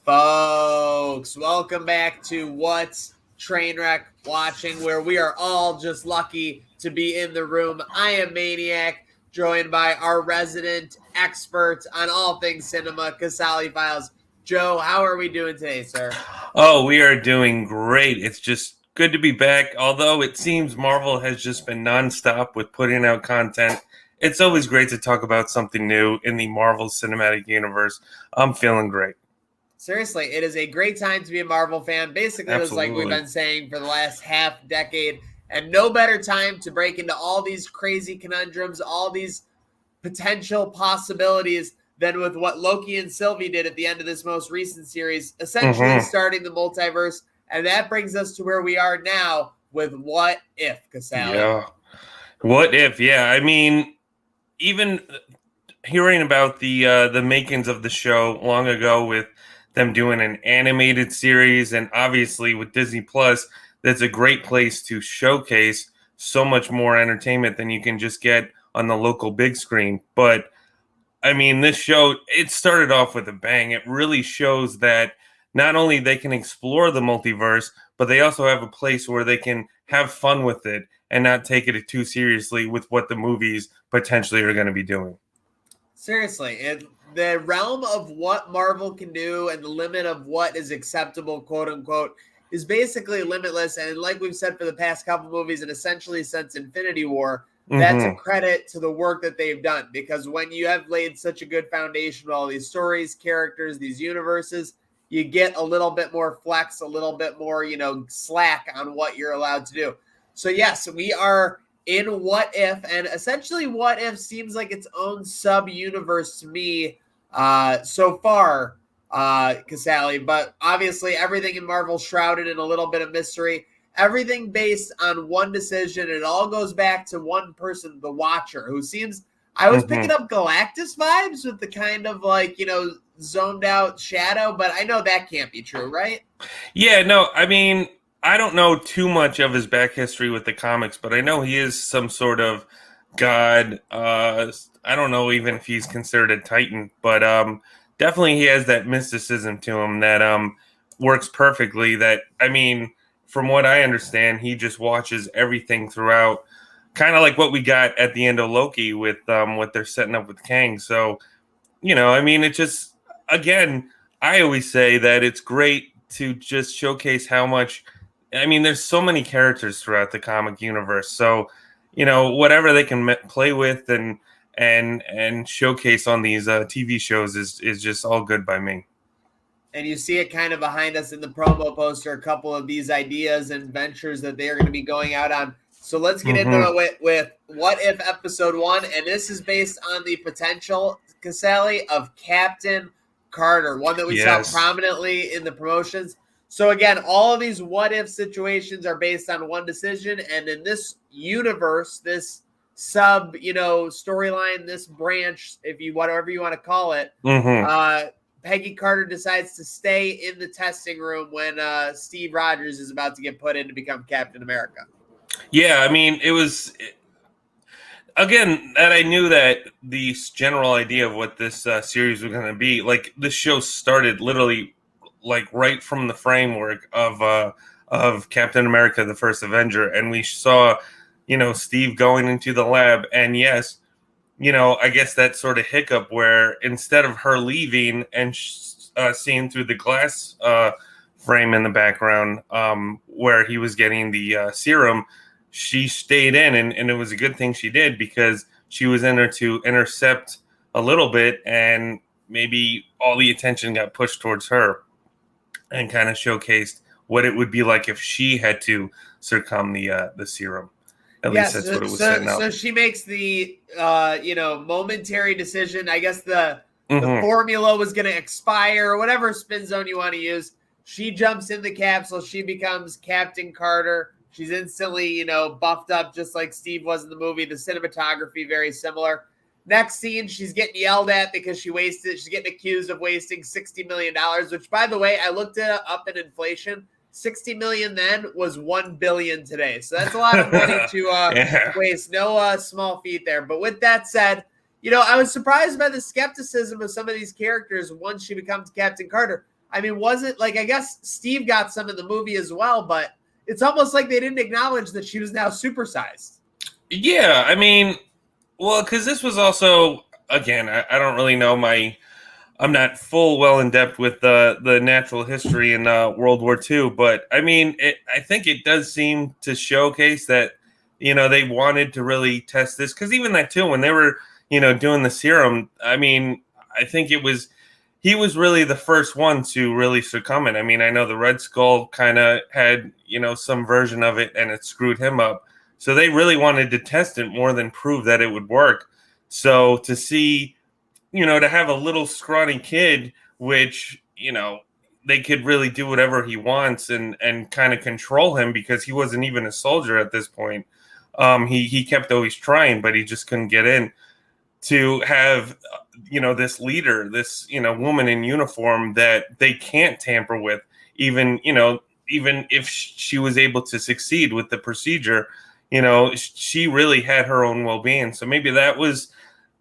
Folks, welcome back to What's TrainWreck Watching, where we are all just lucky to be in the room. I am Maniac, joined by our resident expert on all things cinema, Casali Files. Joe, how are we doing today, sir? Oh, we are doing great. It's just good to be back. Although it seems Marvel has just been nonstop with putting out content, it's always great to talk about something new in the Marvel Cinematic Universe. I'm feeling great. Seriously, it is a great time to be a Marvel fan. Basically, it was like we've been saying for the last half decade, and no better time to break into all these crazy conundrums, all these potential possibilities than with what Loki and Sylvie did at the end of this most recent series, essentially starting the multiverse. And that brings us to where we are now with What If, Casali. Yeah. What if? Yeah. I mean, even hearing about the makings of the show long ago with them doing an animated series, and obviously with Disney Plus, that's a great place to showcase so much more entertainment than you can just get on the local big screen. But I mean, this show, it started off with a bang. It really shows that not only they can explore the multiverse, but they also have a place where they can have fun with it and not take it too seriously with what the movies potentially are going to be doing. Seriously, the realm of what Marvel can do and the limit of what is acceptable, quote unquote, is basically limitless. And like we've said for the past couple movies, and essentially since Infinity War, that's a credit to the work that they've done. Because when you have laid such a good foundation with all these stories, characters, these universes, you get a little bit more flex, a little bit more, slack on what you're allowed to do. So yes, we are in What If, and essentially What If seems like its own sub-universe to me so far, Casali, but obviously everything in Marvel shrouded in a little bit of mystery, everything based on one decision. It all goes back to one person, the Watcher, who seems, I was picking up Galactus vibes with the kind of zoned out shadow, but I know that can't be true, right? Yeah, no, I mean, I don't know too much of his back history with the comics, but I know he is some sort of god. I don't know even if he's considered a Titan, but definitely he has that mysticism to him that works perfectly. That, I mean, from what I understand, he just watches everything throughout, kind of like what we got at the end of Loki with what they're setting up with Kang. So, I mean, it just, again, I always say that it's great to just showcase how much. I mean, there's so many characters throughout the comic universe. So, whatever they can play with and showcase on these TV shows is just all good by me. And you see it kind of behind us in the promo poster, a couple of these ideas and ventures that they are going to be going out on. So let's get into it with What If Episode 1. And this is based on the potential, Casali, of Captain Carter, one that we saw prominently in the promotions. So again, all of these what if situations are based on one decision. And in this universe, this sub, storyline, this branch, whatever you want to call it, Peggy Carter decides to stay in the testing room when Steve Rogers is about to get put in to become Captain America. Yeah, I mean, it was, again, that I knew that the general idea of what this series was going to be, like, this show started literally, like, right from the framework of Captain America, the First Avenger, and we saw, Steve going into the lab, and yes, I guess that sort of hiccup where instead of her leaving and seeing through the glass frame in the background where he was getting the serum, she stayed in, and it was a good thing she did because she was in there to intercept a little bit, and maybe all the attention got pushed towards her and kind of showcased what it would be like if she had to succumb the serum. At least that's what it was setting up. So she makes the momentary decision. I guess the formula was going to expire, or whatever spin zone you want to use. She jumps in the capsule. She becomes Captain Carter. She's instantly, buffed up just like Steve was in the movie. The cinematography, very similar. Next scene, she's getting yelled at because she's getting accused of wasting $60 million, which, by the way, I looked it up in inflation. 60 million then was 1 billion today. So that's a lot of money to waste. No small feat there. But with that said, I was surprised by the skepticism of some of these characters once she becomes Captain Carter. I mean, was it like, I guess Steve got some in the movie as well, but it's almost like they didn't acknowledge that she was now supersized. Yeah, I mean, well, because this was also, again, I don't really know I'm not well in depth with the natural history in World War II, but I mean, I think it does seem to showcase that, they wanted to really test this, because even that too, when they were, doing the serum, I mean, I think he was really the first one to really succumb it. I mean, I know the Red Skull kind of had, some version of it, and it screwed him up. So they really wanted to test it more than prove that it would work. So to see, to have a little scrawny kid, which, they could really do whatever he wants and kind of control him, because he wasn't even a soldier at this point. He kept always trying, but he just couldn't get in. To have, this leader, this, woman in uniform that they can't tamper with, even, even if she was able to succeed with the procedure, she really had her own well-being. So maybe that was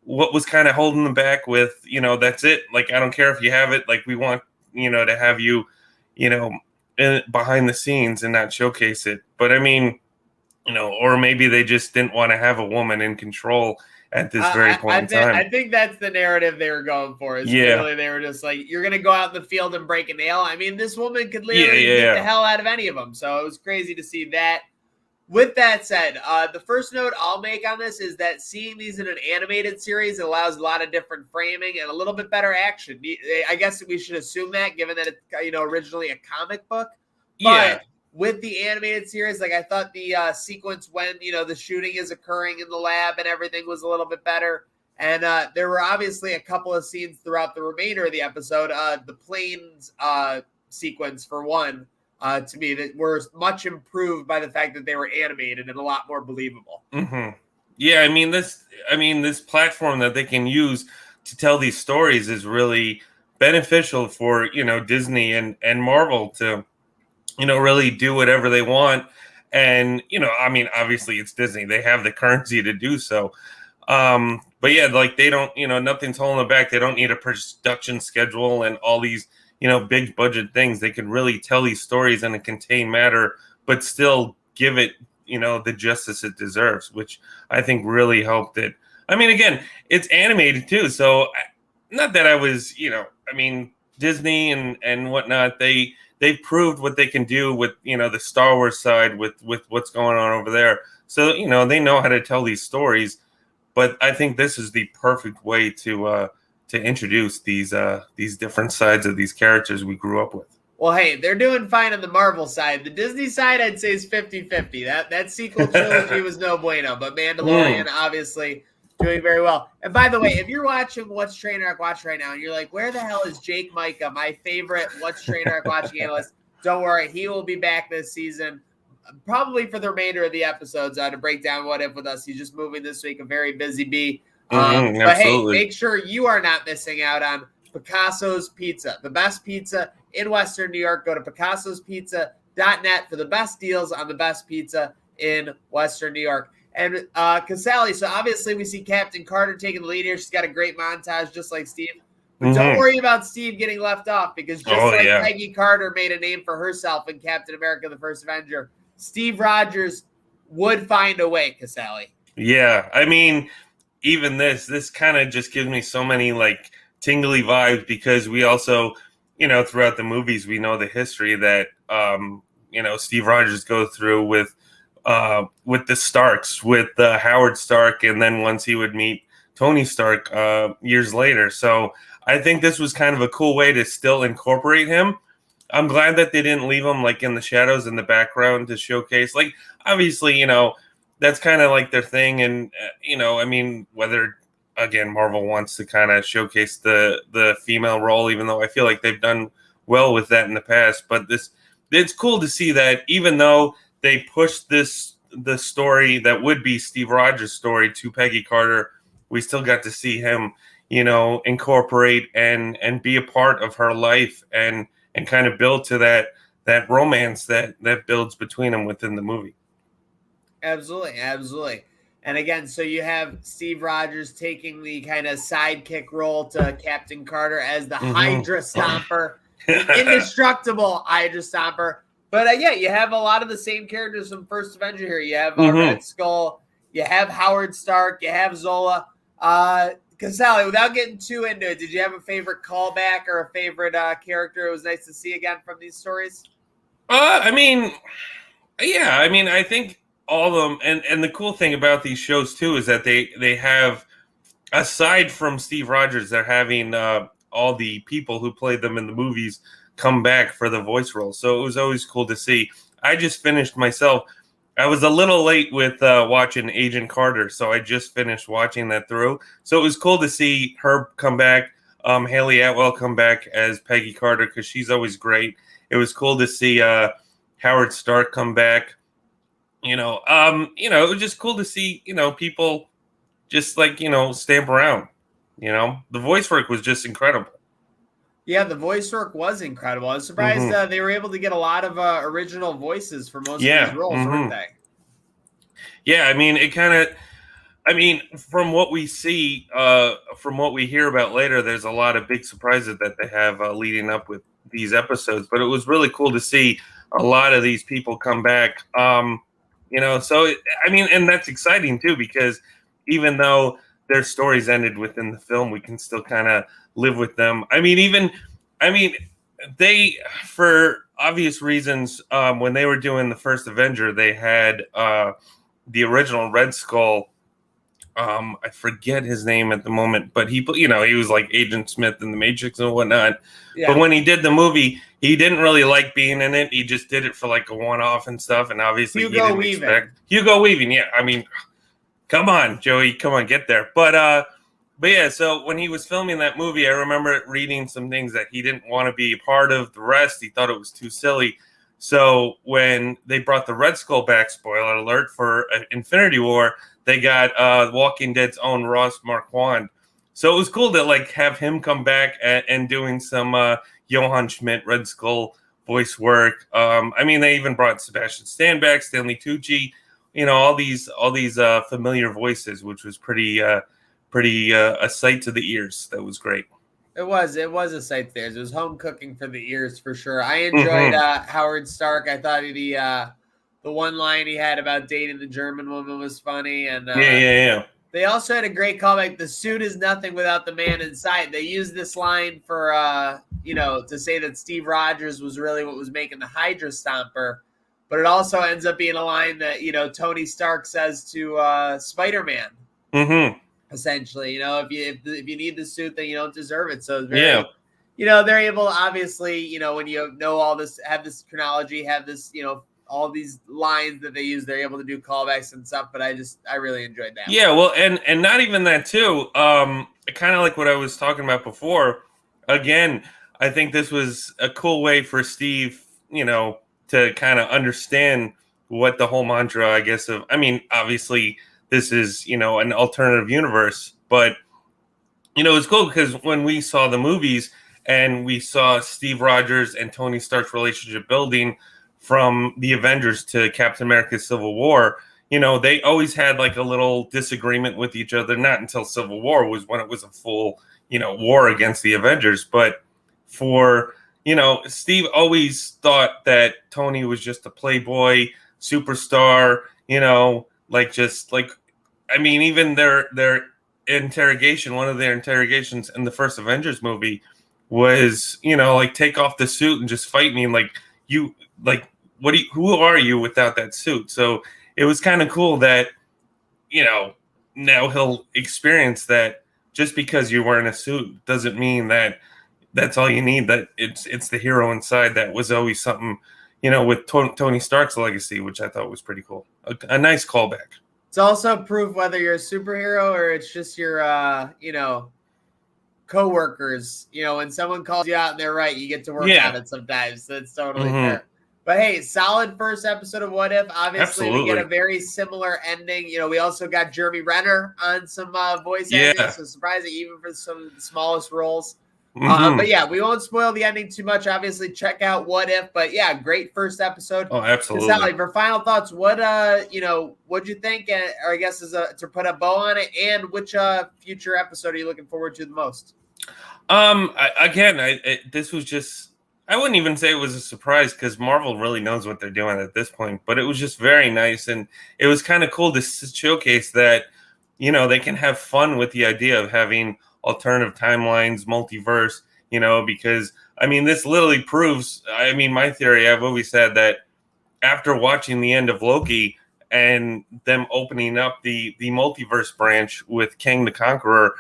what was kind of holding them back with, that's it. Like, I don't care if you have it. Like, we want, to have you, behind the scenes and not showcase it. But I mean, or maybe they just didn't want to have a woman in control at this very point in time. I think that's the narrative they were going for. Really, they were just like, you're going to go out in the field and break a nail. I mean, this woman could literally beat the hell out of any of them. So it was crazy to see that. With that said, the first note I'll make on this is that seeing these in an animated series allows a lot of different framing and a little bit better action. I guess we should assume that, given that it's originally a comic book. But with the animated series, like, I thought the sequence when the shooting is occurring in the lab and everything was a little bit better. And there were obviously a couple of scenes throughout the remainder of the episode. The planes sequence, for one. To me, that were much improved by the fact that they were animated and a lot more believable. Mm-hmm. Yeah, I mean this platform that they can use to tell these stories is really beneficial for Disney and Marvel to really do whatever they want. And I mean, obviously it's Disney; they have the currency to do so. But yeah, like, they don't, nothing's holding them back. They don't need a production schedule and all these big budget things. They can really tell these stories in a contained manner, but still give it, the justice it deserves, which I think really helped it. I mean, again, it's animated too. So not that I was, I mean, Disney and whatnot, they've proved what they can do with, the Star Wars side with what's going on over there. So, they know how to tell these stories, but I think this is the perfect way to introduce these different sides of these characters we grew up with. Well, hey, they're doing fine on the Marvel side. The Disney side, I'd say, is 50-50. That sequel trilogy was no bueno, but Mandalorian, obviously, doing very well. And by the way, if you're watching What's TrainWreck Watch right now, and you're like, where the hell is Jake Micah, my favorite What's TrainWreck Watching analyst? Don't worry, he will be back this season, probably for the remainder of the episodes to break down What If with us. He's just moving this week, a very busy bee. But hey, make sure you are not missing out on Picasso's Pizza, the best pizza in Western New York. Go to picassospizza.net for the best deals on the best pizza in Western New York. And Casali, so obviously we see Captain Carter taking the lead here. She's got a great montage, just like Steve. But don't worry about Steve getting left off, because Peggy Carter made a name for herself in Captain America: The First Avenger, Steve Rogers would find a way, Casali. Yeah, I mean, even this kind of just gives me so many like tingly vibes, because we also, throughout the movies, we know the history that Steve Rogers goes through with the Starks, with Howard Stark, and then once he would meet Tony Stark years later. So I think this was kind of a cool way to still incorporate him. I'm glad that they didn't leave him like in the shadows in the background to showcase. Like, obviously, that's kind of like their thing. And, I mean, whether, again, Marvel wants to kind of showcase the female role, even though I feel like they've done well with that in the past. But it's cool to see that even though they pushed the story that would be Steve Rogers' story to Peggy Carter, we still got to see him, incorporate and be a part of her life and kind of build to that romance that builds between them within the movie. Absolutely. And again, so you have Steve Rogers taking the kind of sidekick role to Captain Carter as the Hydra Stomper. the indestructible Hydra Stomper. But yeah, you have a lot of the same characters from First Avenger here. You have Red Skull, you have Howard Stark, you have Zola. Casali, without getting too into it, did you have a favorite callback or a favorite character it was nice to see again from these stories? I mean, yeah, I mean, I think all of them, and the cool thing about these shows too is that they have, aside from Steve Rogers, they're having all the people who played them in the movies come back for the voice role. So it was always cool to see. I just finished myself. I was a little late with watching Agent Carter, so I just finished watching that through. So it was cool to see her come back, Haley Atwell come back as Peggy Carter, because she's always great. It was cool to see Howard Stark come back. It was just cool to see, people just like, stamp around. The voice work was just incredible. Yeah, the voice work was incredible. I was surprised they were able to get a lot of original voices for most of these roles, weren't they? Yeah, I mean, from what we see, from what we hear about later, there's a lot of big surprises that they have leading up with these episodes. But it was really cool to see a lot of these people come back. And that's exciting too, because even though their stories ended within the film, we can still kind of live with them. They, for obvious reasons, when they were doing the first Avenger, they had the original Red Skull. I forget his name at the moment, but he was like Agent Smith in the Matrix and whatnot. Yeah. But when he did the movie, he didn't really like being in it. He just did it for like a one-off and stuff. And obviously, Hugo Weaving. Yeah, I mean, come on, Joey, come on, get there. But yeah, so when he was filming that movie, I remember reading some things that he didn't want to be a part of. The rest, he thought it was too silly. So when they brought the Red Skull back, spoiler alert, for Infinity War, they got Walking Dead's own Ross Marquand. So it was cool to like have him come back and doing some Johann Schmidt Red Skull voice work. They even brought Sebastian Stan back, Stanley Tucci, all these familiar voices, which was pretty a sight to the ears. That was great. It was a sight to the ears. It was home cooking for the ears for sure. I enjoyed Howard Stark. I thought the one line he had about dating the German woman was funny. And yeah. They also had a great callback. The suit is nothing without the man inside. They used this line for to say that Steve Rogers was really what was making the Hydra Stomper. But it also ends up being a line that, Tony Stark says to Spider-Man. Essentially, if you need the suit, then you don't deserve it. So it's very, they're able to obviously, when you know all this, have this chronology, have this, all these lines that they use, they're able to do callbacks and stuff. But I really enjoyed that. Yeah, well, and not even that too. Kind of like what I was talking about before. Again, I think this was a cool way for Steve, to kind of understand what the whole mantra, I guess, of. Obviously, this is, an alternative universe, but, it's cool because when we saw the movies and we saw Steve Rogers and Tony Stark's relationship building from the Avengers to Captain America Civil War, they always had like a little disagreement with each other, not until Civil War was when it was a full, war against the Avengers. But for, Steve always thought that Tony was just a playboy superstar, even their interrogation, one of their interrogations in the first Avengers movie was, take off the suit and just fight me. Who are you without that suit? So it was kind of cool that, now he'll experience that just because you're wearing a suit doesn't mean that that's all you need, that it's the hero inside. That was always something, with Tony Stark's legacy, which I thought was pretty cool. A nice callback. It's also proof whether you're a superhero or it's just your, coworkers. When someone calls you out and they're right, you get to work on it sometimes. So it's totally fair. But hey, solid first episode of What If. Obviously, we get a very similar ending. We also got Jeremy Renner on some voice acting, so surprising even for some of the smallest roles. But yeah, we won't spoil the ending too much. Obviously, check out What If. But yeah, great first episode. Oh, absolutely. Casali, for final thoughts, what'd you think? Or I guess to put a bow on it, and which future episode are you looking forward to the most? This was just I wouldn't even say it was a surprise because Marvel really knows what they're doing at this point. But it was just very nice, and it was kind of cool to showcase that they can have fun with the idea of having alternative timelines, multiverse. Because I mean, this literally proves. I mean, my theory. I've always said that after watching the end of Loki and them opening up the multiverse branch with Kang the Conqueror,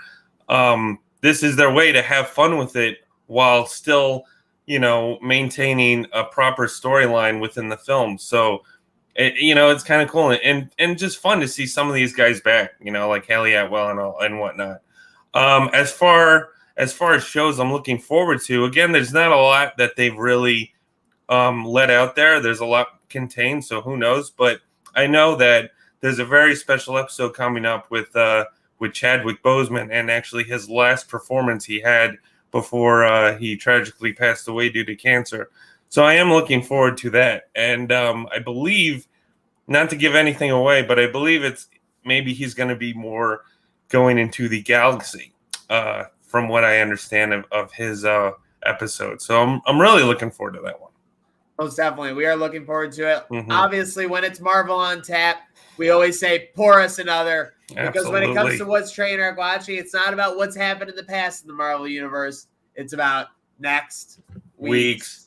this is their way to have fun with it while still, maintaining a proper storyline within the film. So, it's kind of cool and just fun to see some of these guys back, like Haley Atwell and whatnot. As far as shows I'm looking forward to, again, there's not a lot that they've really let out there. There's a lot contained, so who knows? But I know that there's a very special episode coming up with Chadwick Boseman, and actually his last performance he had before he tragically passed away due to cancer. So I am looking forward to that, and I believe, not to give anything away, but I believe maybe he's going to be more going into the galaxy, from what I understand of his episode. So I'm really looking forward to that one. Most definitely. We are looking forward to it. Mhm. Obviously, when it's Marvel on tap, we always say, pour us another. Because when it comes to what's TrainWreck watching, it's not about what's happened in the past in the Marvel Universe. It's about next week's